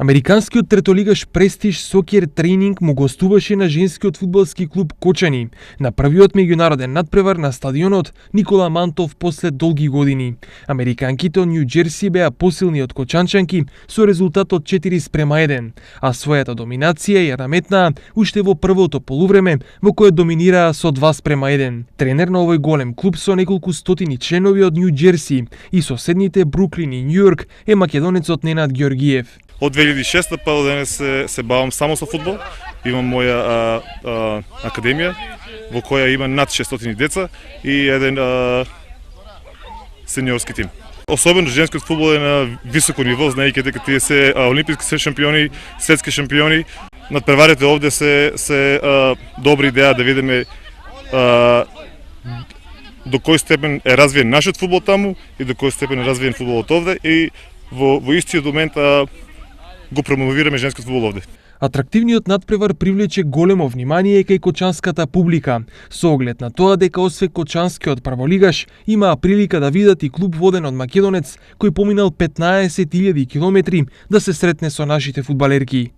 Американскиот третолигаш Престиж Сокер тренинг му гостуваше на женскиот фудбалски клуб Кочани на првиот меѓународен надпревар на стадионот Никола Мантов после долги години. Американките од Нью Џерси беа посилни од кочанчанки со резултат од 4:1, а својата доминација ја наметнаа уште во првото полувреме во кое доминираа со 2:1. Тренер на овој голем клуб со неколку стотини членови од Нью Џерси и соседните Бруклин и Њујорк е македонецот Ненад Ѓоргиев. Од 2006 па до денес се бавам само со фудбал. Имам моја академија во која има над 600 деца и еден сениорски тим. Особено женскиот фудбал е на високо ниво, знаејќи дека тие се олимписки шампиони, светски шампиони. Надпреварите овде се добра идеја да видиме до кој степен е развиен нашиот фудбал таму и до кој степен е развиен фудбалот овде и во истиот момент го промовираме женскиот фудбал овде. Атрактивниот надпревар привлече големо внимание кај кочанската публика, со оглед на тоа дека освен кочанскиот прволигаш имаа прилика да видат и клуб воден од македонец кој поминал 15.000 километри да се сретне со нашите фудбалерки.